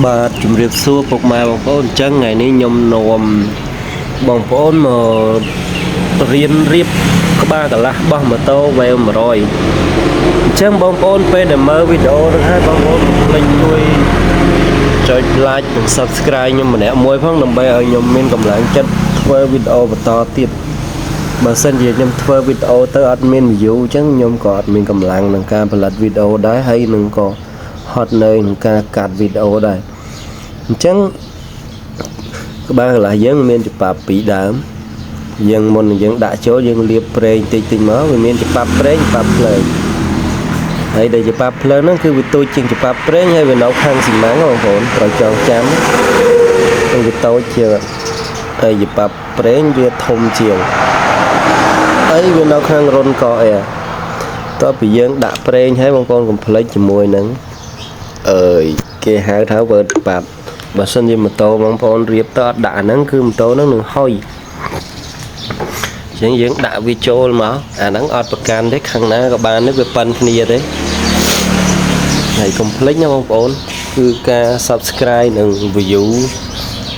បាទជំរាបសួរពុកម៉ែបងប្អូនអញ្ចឹងថ្ងៃនេះខ្ញុំនាំបងប្អូនមករៀនរៀបក្បាលកន្លះបោះម៉ូតូ Wave 100អញ្ចឹងបងប្អូនពេលដែលមើលវីដេអូនេះហើយបងប្អូនកុំភ្លេចជួយចុច like និង subscribe ខ្ញុំម្នាក់មួយផងដើម្បីឲ្យខ្ញុំមានកម្លាំងចិត្តធ្វើវីដេអូបន្តទៀតបើសិនជាខ្ញុំធ្វើវីដេអូទៅអត់មាន view អញ្ចឹងខ្ញុំក៏អត់មានកម្លាំងក្នុងការផលិតវីដេអូដែរហើយនឹងក៏ហត់នៅក្នុងការកាត់វីដេអូដែរអញ្ចឹងក្បាលកន្លះយើងមានច្បាប់ពីដើមយើងមុនយើងដាក់ចូលយើងលាបប្រេងតិចមកវាមានច្បាប់ប្រេងច្បាប់ភ្លើងហើយដែលច្បាប់ភ្លើងហ្នឹងគឺវាទូចជាងច្បាប់ប្រេងហើយវានៅខាងស៊ីម៉ាំងបងប្អូនត្រូវចងចាំគឺវាតូចជាងហើយច្បាប់ប្រេងវាធំជាងហើយវានៅខាងរុនកអែតើពីយើងដាក់ប្រេងហើយបងប្អូនកុំភ្លេចជាមួយនឹងគេហៅថាវើបាត់បើសិនជាម៉ូតូបងប្អូនរៀបទៅអត់ដាក់ហ្នឹងគឺម៉ូតូហ្នឹងនឹងហុយអញ្ចឹងយើងដាក់វាចូលមកអាហ្នឹងអត់ប្រកាន់ទេខាងណាក៏បាននេះវាប៉ិនគ្នាទេហើយកុំភ្លេចណាបងប្អូនគឺការ subscribe និង view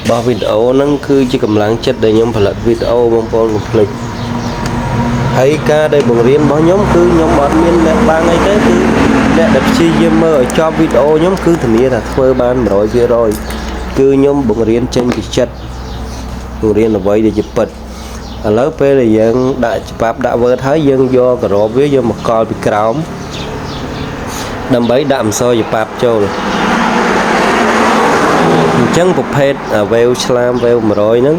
របស់វីដេអូហ្នឹងគឺជាកម្លាំងចិត្តដែលខ្ញុំផលិតវីដេអូបងប្អូនកុំភ្លេចហើយការដែលបង្រៀនរបស់ខ្ញុំគឺខ្ញុំអត់មានលក្ខបាំងអីទេគឺអ្នកដែលព្យាយាមមើលឲ្យចប់វីដេអូខ្ញុំគឺធានាថាធ្វើបាន 100% គឺខ្ញុំបង្រៀនចេញពីចិត្តបង្រៀនអ្វីដែលជាពិតឥឡូវពេលដែលយើងដាក់ច្បាប់ដាក់ word ហើយយើងយកក្របវាយកមកកល់ពីក្រោមដើម្បីដាក់អក្សរច្បាប់ចូលអញ្ចឹងប្រភេទ wave ឆ្លាម wave 100ហ្នឹង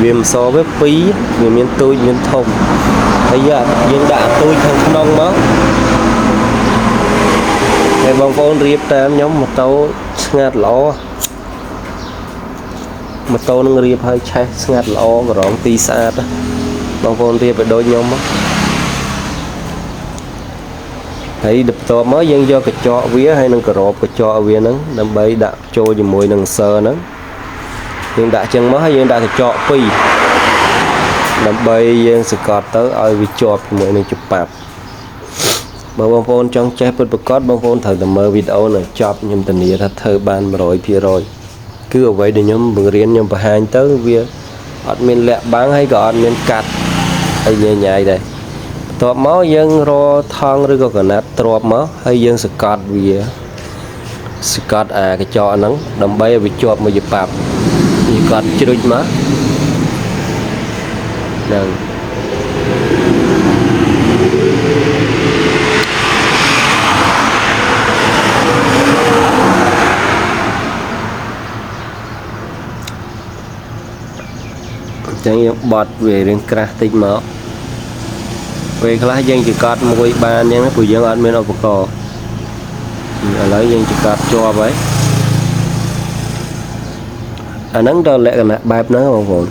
វាអក្សរវា2វាមានទូចមានធំហើយយើងដាក់ទូចខាងក្នុងមកហើយបងប្អូនរៀបតាមខ្ញុំម៉ូតូស្ងាត់ល្អម៉ូតូនឹងរៀបឲ្យឆេះស្ងាត់ល្អក្រងទីស្អាតបងប្អូនរៀបឲ្យដូចខ្ញុំហើយបន្ទាប់មកយើងយកកញ្ចក់វាហើយនឹងក្របកញ្ចក់វាហ្នឹងដើម្បីដាក់ចូលជាមួយនឹងសើហ្នឹងយើងដាក់ចឹងមកហើយយើងដាក់កញ្ចក់2ដើម្បីយើងសកត់ទៅឲ្យវាជាប់ជាមួយនឹងច្បាប់បើបងប្អូនចង់ចេះពិតប្រាកដបងប្អូនត្រូវតែមើលវីដេអូនឹងចប់ខ្ញុំធានាថាធ្វើបាន 100% គឺអ្វីដែលខ្ញុំបង្រៀនខ្ញុំបង្ហាញទៅវាអត់មានលាក់បាំងហើយក៏អត់មានកាត់អីញ៉ៃញ៉ៃដែរបន្ទាប់មកយើងរកថង់ឬក៏កណាត់ទ្រាប់មកហើយយើងសកត់វាសកត់អាកញ្ចក់ហ្នឹងដើម្បីឲ្យវាជាប់មួយច្បាប់វាកត់ជ្រុចមកហ្នឹងចឹងយើងបត់វារៀងក្រាស់តិចមកពេលខ្លះយើងចកត់មួយបានអញ្ចឹងព្រោះយើងអត់មានឧបករណ៍ឥឡូវយើងចកត់ជាប់ហើយអាហ្នឹងដល់លក្ខណៈបែបហ្នឹងបងប្អូន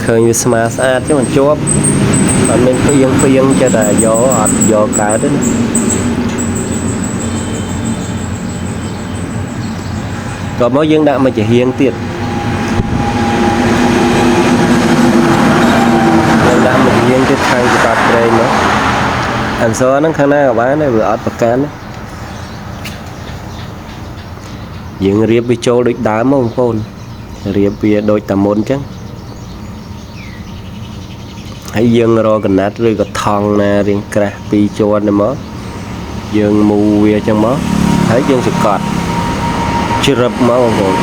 ឃើញវាស្មើស្អាតចឹងមិនជាប់អត់មានពីងចេះតែយកអត់យកកើតទេណាតោះមកយើងដាក់មកជាហៀងទៀតដាក់មកយើងទៅខាងច្បាប់ប្រេងមកអក្សរហ្នឹងខាងណាក៏បានដែរវាអត់ប្រកាន់យើងរៀបវាចូលដូចដើមបងប្អូនរៀបវាដូចតាមុនអញ្ចឹងហើយយើងរកកណាត់ឬក៏ថង់ណារៀងក្រាស់ពីរជាន់ទៅមកយើងមូវាអញ្ចឹងមកហើយយើងសកត់ជ្រឹបមកបងប្អូន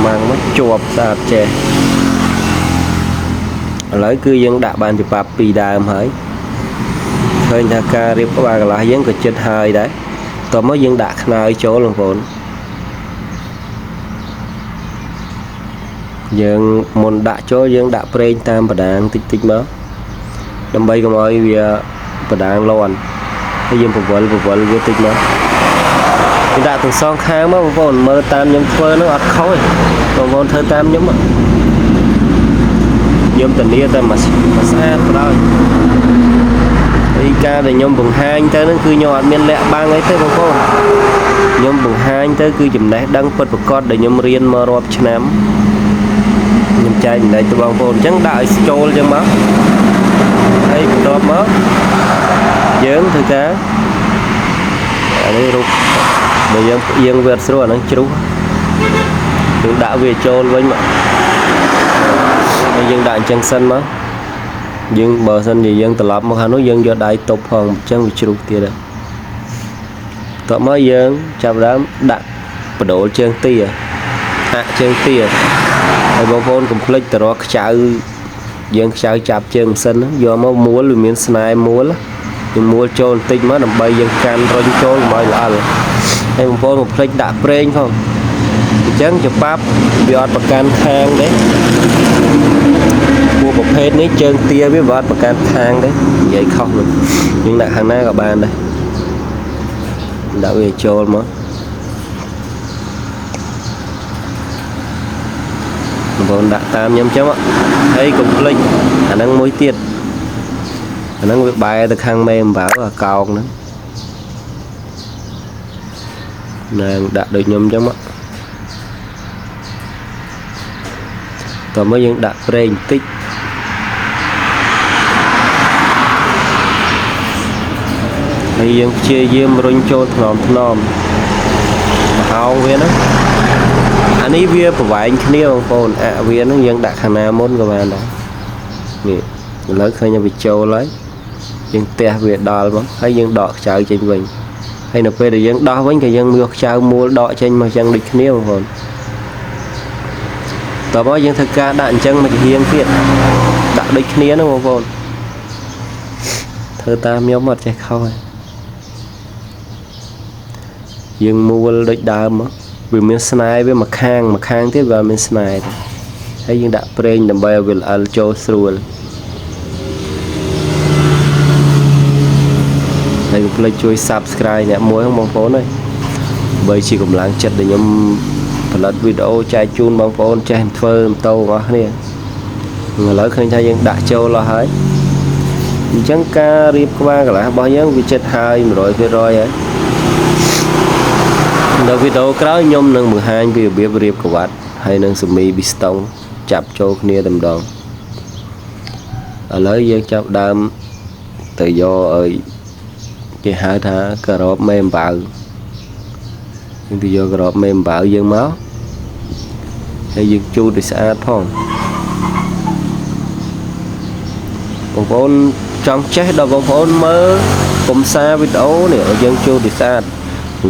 ម៉ាំងមកជាប់ស្អាតចេះឥឡូវគឺយើងដាក់បានច្បាប់ពីដើមហើយឃើញថាការរៀបក្បាលកន្លះយើងក៏ចិត្តហើយដែរតោះមកយើងដាក់ខ្នើយចូលបងប្អូនយើងមុនដាក់ចូលយើងដាក់ប្រេងតាមបដាងតិចមកដើម្បីកុំឲ្យវាបដាងលាន់ហើយយើងពវល់វាតិចមកយើងដាក់ទាំងសងខាងមកបងប្អូនមើលតាមខ្ញុំធ្វើនោះអត់ខុសទេបងប្អូនធ្វើតាមខ្ញុំខ្ញុំធានាតែមកស្អាតបណ្ដោយហើយការដែលខ្ញុំបង្ហាញទៅហ្នឹងគឺខ្ញុំអត់មានលាក់បាំងអីទេបងប្អូនខ្ញុំបង្ហាញទៅគឺចំណេះដឹងពិតប្រាកដដែលខ្ញុំរៀនមករាប់ឆ្នាំខ្ញុំចែកចំណេះទៅបងប្អូនអញ្ចឹងដាក់ឲ្យចូលអញ្ចឹងមកហើយបន្ទាប់មកយើងធ្វើការ anh ấy rụp bây giờ yên việt rồi nó chú chúng đã về trôn với mà dân đại chân sân mà dân bờ sân gì dân tập lập một hà nội dân do đại tục phòng chân bị chú kia đấy tọa mới dân chào đám đặt đổ chân tia hạ chân tia hay bông phôn complete từ đó chào dân chào chạp chân sân do máu múa lùi miếng snai múa lá nhưng mua trôn tinh má nằm bay dân can rồi trôn mọi là hay bông phôn một plek đã brain không chẳng cho bắp bịt bạc can khang đấy mua một hết ní chân tia với bọt bạc can khang đấy vậy không rồi nhưng lại hàng nay các bạn đây đã về trôn mà còn đã tam nhâm chấm ạ đây cũng linh khả năng mối tiệt khả năng việc bài được hàng mềm bảo là cao nữa này đã được nhâm chấm ạ còn mới những đã brain tích hay dân chia diêm rung cho thnom hao viên đó anh ấy vía của vài anh kia không còn vía nó dân đặt hàng nào môn của bạn đó nè lấy khơi nhà bị trâu lấy dân te việt đò mà hay dân đọ chào trên mình hay là về để dân đo với cái dân mua chào mua đọ trên mà dân địch kia không còn tao nói dân thực ca đạn chân mà hiền thiệt đã địch kia nó không còn thơ ta méo mặt chạy khôi dân mua địch đào mà vì mình snai với mặt khang tiếp vào mình snai thấy những đã brain đầm bay will al cho through đây cũng lấy chui subscribe nhẹ muối không bóng phone này bởi chỉ cũng láng chật để nhóm phần lật video trai chun bóng phone trai phơ tàu ngó nè người lớn khơi cho những đã châu lo hết chẳng ca riêng của ba cả là bao nhiêu vì chết hai rồi về rồi ấy đầu video kéo nhôm nâng 12 vì biết riêng của bạn hay nâng sumi bị stone chập cho kia tầm đòn ở lấy dân chập đam tự do ở cái hai thả cà rốt mềm vào nhưng tự do cà rốt mềm vào dân máu hay dân chu thì xa phong bóng phone trong chết đầu bóng phone mơ cùng xa video này ở dân chu thì xa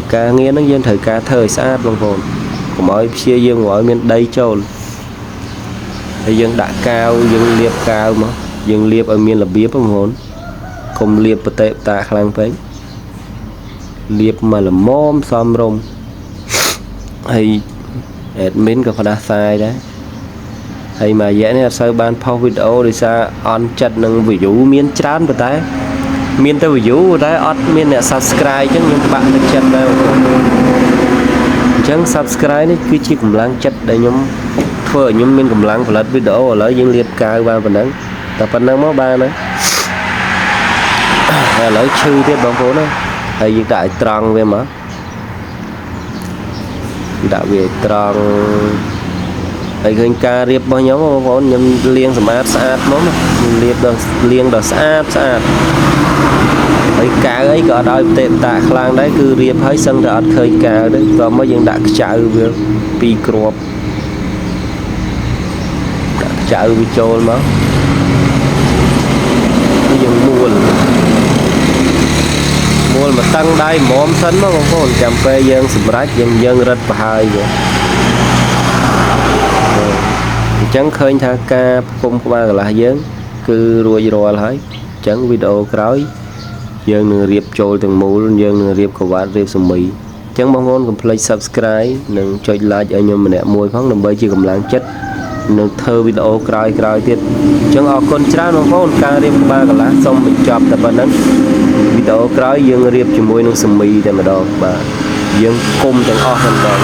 ca nghe nó dân thời ca thời xa bóng phone của mọi chia dân gọi miền đây châu hay dân đã cao dân liệp cao mà dân liệp ở miền là biết bóng phone không liệp bật tệ tạ khăn phết liệp mà là mom xóm rồng hay admin có phải sai đấy hay mà dễ này sao ban phao video thì sao on chặt nâng ví dụ miền trán vào tay miền tới ví dụ đấy on miền này subscribe chứ những bạn được chặt đâu chẳng subscribe đấy cứ chỉ cùng lắng chặt để nhóm phơi nhóm miền cùng lắng phải video ở lấy những liệp cao ba phần nắng tập phần nắng máu ba nữa lấy chư tiếp bóng phố nữa hay những đại tròn về mà đã về tròn hay gần ca riệp bao nhóm bóng phố nhưng liên sát nó mà liên đồ sát hay cá ấy có đôi tệm tạ khlang đấy cứ riệp hơi sân đã khơi cá đấy và mới những đã chạy về pi crop chạy về trôi mà dừng mua mà tăng đây mồm sân nó không có chạm phê dân sụp rách dân rất và hay vậy chẳng khơi tha ca không có ba là dân cứ rồi lại chẳng video cái dân nửa riệp trôi từng mũ dân nửa riệp của bạn riệp sầm mì chẳng mong muốn complete subscribe đừng cho like ở nhóm mình nè mùi phóng đừng bởi chỉ cầm láng chất nâng thơ video cài tiết chẳng ở con tra nó có một ca riêng ba cả lá xong mình chọc tập bản video cài dương riêng chỉ môi nâng sầm mì để mà đo và dương cung chẳng ở hơn đó